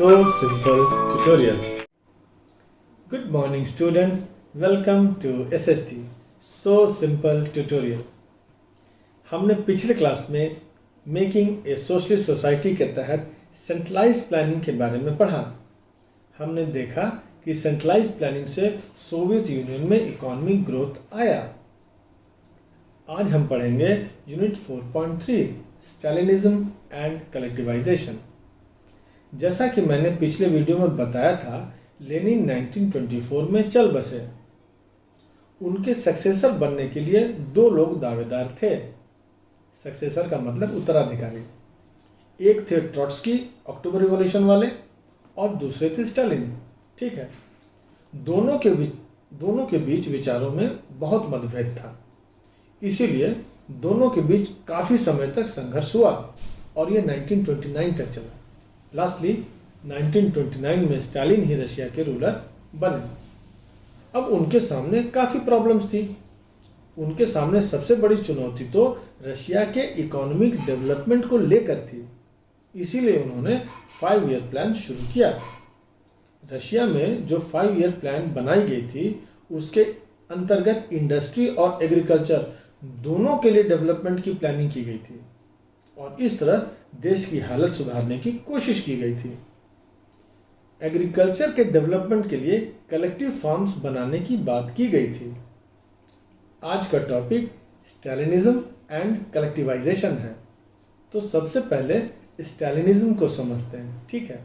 Simple tutorial. Good morning students, welcome to SST So Simple tutorial. हमने पिछले class में making a socialist society के तहत centralised planning के बारे में पढ़ा। हमने देखा कि सेंट्रलाइज्ड प्लानिंग से सोवियत यूनियन में इकोनॉमिक ग्रोथ आया। आज हम पढ़ेंगे यूनिट 4.3 स्टालिनिज्म एंड कलेक्टिवाइजेशन। जैसा कि मैंने पिछले वीडियो में बताया था, लेनिन 1924 में चल बसे। उनके सक्सेसर बनने के लिए दो लोग दावेदार थे। सक्सेसर का मतलब उत्तराधिकारी। एक थे ट्रॉट्स्की अक्टूबर रिवॉल्यूशन वाले और दूसरे थे स्टालिन। ठीक है, दोनों के बीच विचारों में बहुत मतभेद था, इसीलिए दोनों के बीच काफी समय तक संघर्ष हुआ और ये 1929 तक चला। लास्टली 1929 में स्टालिन ही रशिया के रूलर बने। अब उनके सामने काफी प्रॉब्लम्स थी। उनके सामने सबसे बड़ी चुनौती तो रशिया के इकोनॉमिक डेवलपमेंट को लेकर थी, इसीलिए उन्होंने 5 ईयर प्लान शुरू किया। रशिया में जो 5 ईयर प्लान बनाई गई थी, उसके अंतर्गत इंडस्ट्री और एग्रीकल्चर दोनों के लिए डेवलपमेंट की प्लानिंग की गई थी और इस तरह देश की हालत सुधारने की कोशिश की गई थी। एग्रीकल्चर के डेवलपमेंट के लिए कलेक्टिव फार्म्स बनाने की बात की गई थी। आज का टॉपिक स्टालिनिज्म एंड कलेक्टिवाइजेशन है। तो सबसे पहले स्टालिनिज्म को समझते हैं। ठीक है,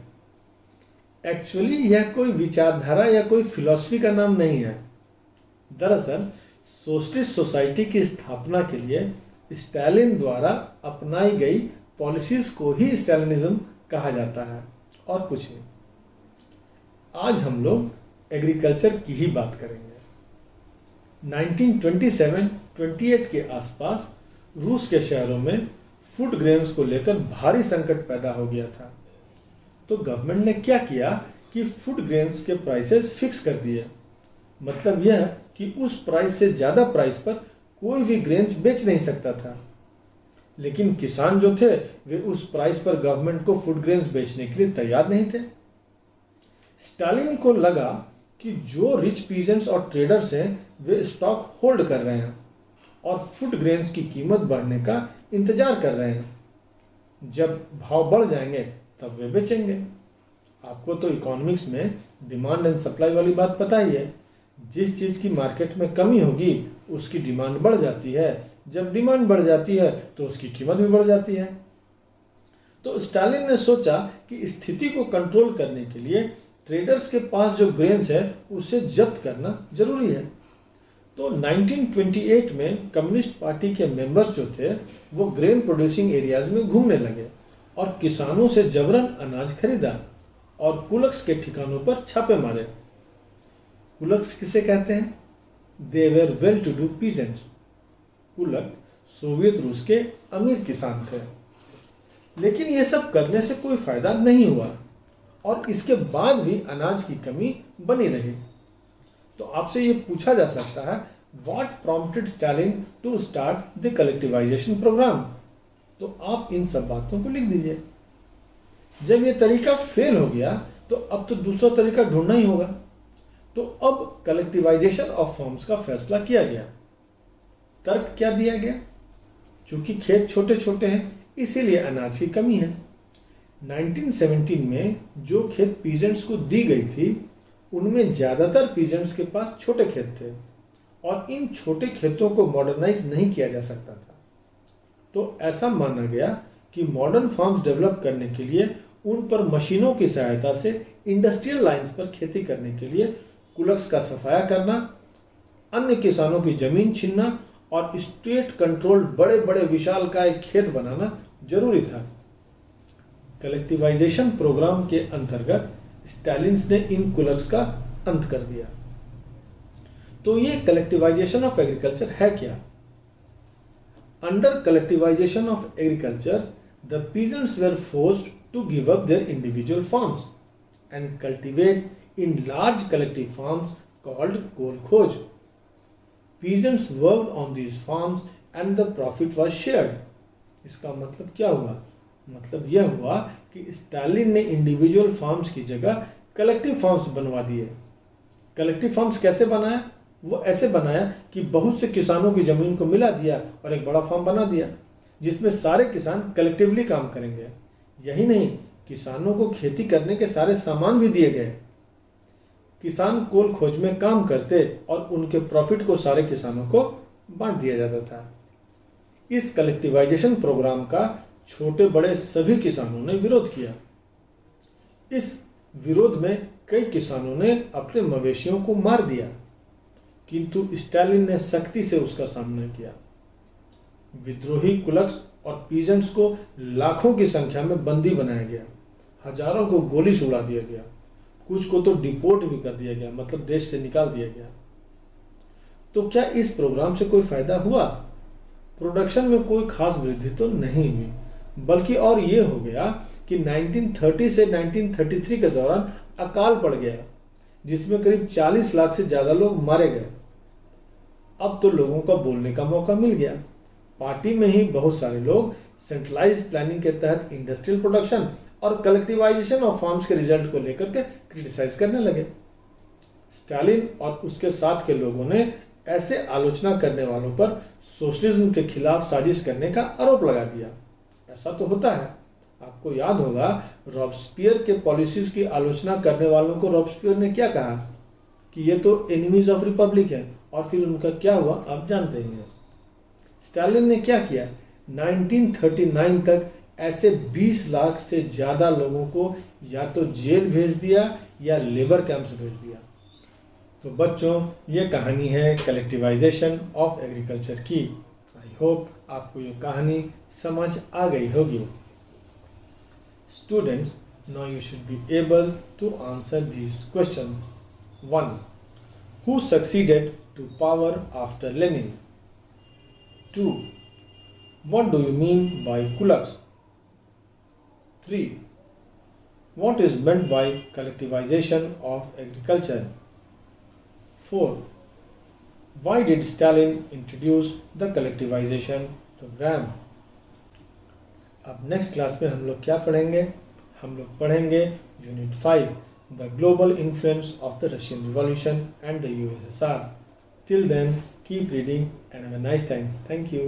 एक्चुअली यह कोई विचारधारा या कोई फिलॉसफी का नाम नहीं है। दरअसल सोशलिस्ट सोसाइटी की स्थापना के लिए स्टालिन द्वारा अपनाई गई पॉलिसीज को ही स्टालिनिज्म कहा जाता है और कुछ नहीं। आज हम लोग एग्रीकल्चर की ही बात करेंगे। 1927-28 के आसपास रूस के शहरों में फूड ग्रेन्स को लेकर भारी संकट पैदा हो गया था। तो गवर्नमेंट ने क्या किया कि फूड ग्रेन्स के प्राइसेस फिक्स कर दिए। मतलब यह कि उस प्राइस से ज़्यादा प्राइस पर कोई भी ग्रेन्स बेच नहीं सकता था। लेकिन किसान जो थे वे उस प्राइस पर गवर्नमेंट को फूड ग्रेन्स बेचने के लिए तैयार नहीं थे। स्टालिन को लगा कि जो रिच पीजेंट्स और ट्रेडर्स हैं वे स्टॉक होल्ड कर रहे हैं और फूड ग्रेन्स की कीमत बढ़ने का इंतजार कर रहे हैं। जब भाव बढ़ जाएंगे तब वे बेचेंगे। आपको तो इकोनॉमिक्स में डिमांड एंड सप्लाई वाली बात पता ही है। जिस चीज़ की मार्केट में कमी होगी उसकी डिमांड बढ़ जाती है। जब डिमांड बढ़ जाती है तो उसकी कीमत भी बढ़ जाती है। तो स्टालिन ने सोचा कि स्थिति को कंट्रोल करने के लिए ट्रेडर्स के पास जो ग्रेन्स है उसे जब्त करना जरूरी है। तो 1928 में कम्युनिस्ट पार्टी के मेंबर्स जो थे वो ग्रेन प्रोड्यूसिंग एरियाज में घूमने लगे और किसानों से जबरन अनाज खरीदा और कुलक्स के ठिकानों पर छापे मारे। कुलक्स किसे कहते हैं? They were well to do peasants. Kulak Soviet रूस के अमीर किसान थे। लेकिन ये सब करने से कोई फायदा नहीं हुआ और इसके बाद भी अनाज की कमी बनी रही। तो आपसे ये पूछा जा सकता है, what prompted Stalin to start the collectivisation programme? तो आप इन सब बातों को लिख दीजिए। जब ये तरीका फेल हो गया तो अब तो दूसरा तरीका ढूंढना ही होगा। तो अब कलेक्टिवाइजेशन ऑफ फॉर्म्स का फैसला किया गया। तर्क क्या दिया गया? चूंकि खेत छोटे छोटे हैं इसीलिए अनाज की कमी है। 1917 में जो खेत पीजेंट्स को दी गई थी उनमें ज्यादातर पीजेंट्स के पास छोटे खेत थे और इन छोटे खेतों को मॉडर्नाइज नहीं किया जा सकता था। तो ऐसा माना गया कि मॉडर्न फार्म्स डेवलप करने के लिए उन पर मशीनों की सहायता से इंडस्ट्रियल लाइंस पर खेती करने के लिए कुलक्स का सफाया करना, अन्य किसानों की जमीन छीनना और स्टेट कंट्रोल्ड बड़े बड़े विशालकाय खेत बनाना जरूरी था। कलेक्टिवाइजेशन प्रोग्राम के अंतर्गत स्टालिन ने इन कुलक्स का अंत कर दिया। तो ये कलेक्टिवाइजेशन ऑफ एग्रीकल्चर है क्या? Under collectivisation of agriculture the peasants were forced to give up their individual farms and cultivate in large collective farms called kolkhoz. Peasants worked on these farms and the profit was shared. इसका मतलब क्या हुआ? मतलब यह हुआ कि Stalin ने individual farms की जगह कलेक्टिव फार्म्स बनवा दिए। कलेक्टिव फार्म्स कैसे बनाया? वो ऐसे बनाया कि बहुत से किसानों की जमीन को मिला दिया और एक बड़ा फार्म बना दिया जिसमें सारे किसान कलेक्टिवली काम करेंगे। यही नहीं, किसानों को खेती करने के सारे सामान भी दिए गए। किसान कोल खोज में काम करते और उनके प्रॉफिट को सारे किसानों को बांट दिया जाता था। इस कलेक्टिवाइजेशन प्रोग्राम का छोटे बड़े सभी किसानों ने विरोध किया। इस विरोध में कई किसानों ने अपने मवेशियों को मार दिया, किंतु स्टालिन ने सख्ती से उसका सामना किया। विद्रोही कुलक्स और पीजेंट्स को लाखों की संख्या में बंदी बनाया गया, हजारों को गोली से उड़ा दिया गया, कुछ को तो डिपोर्ट भी कर दिया गया, मतलब देश से निकाल दिया गया। तो क्या इस प्रोग्राम से कोई फायदा हुआ? प्रोडक्शन में कोई खास वृद्धि तो नहीं हुई, बल्कि और ये हो गया कि 1930 से 1933 के दौरान अकाल पड़ गया जिसमें करीब 40 लाख से ज्यादा लोग मारे गए। अब तो लोगों का बोलने का मौका मिल गया। पार्टी में ही बहुत सारे लोग सेंट्रलाइज्ड प्लानिंग के तहत इंडस्ट्रियल प्रोडक्शन और कलेक्टिवाइजेशन ऑफ फार्म्स के रिजल्ट को लेकर के क्रिटिसाइज करने लगे। स्टालिन और उसके साथ के लोगों ने ऐसे आलोचना करने वालों पर सोशलिज्म के खिलाफ साजिश करने का आरोप लगा दिया। ऐसा तो होता है। आपको याद होगा रॉबस्पियर के पॉलिसीज की आलोचना करने वालों को रॉबस्पियर ने क्या कहा कि ये तो एनिमीज ऑफ रिपब्लिक है, और फिर उनका क्या हुआ आप जानते ही हैं। स्टालिन ने क्या किया? 1939 तक ऐसे 20 लाख से ज्यादा लोगों को या तो जेल भेज दिया या लेबर कैंप्स भेज दिया। तो बच्चों, ये कहानी है कलेक्टिवाइजेशन ऑफ एग्रीकल्चर की। आई होप आपको ये कहानी समझ आ गई होगी। Students, now you should be able to answer these questions. 1. Who succeeded to power after Lenin? 2. What do you mean by kulaks? 3. What is meant by collectivization of agriculture? 4. Why did Stalin introduce the collectivization program? अब next class में हम लोग क्या पढ़ेंगे? हम लोग पढ़ेंगे unit 5, the global influence of the Russian revolution and the USSR. Till then, keep reading and have a nice time. Thank you.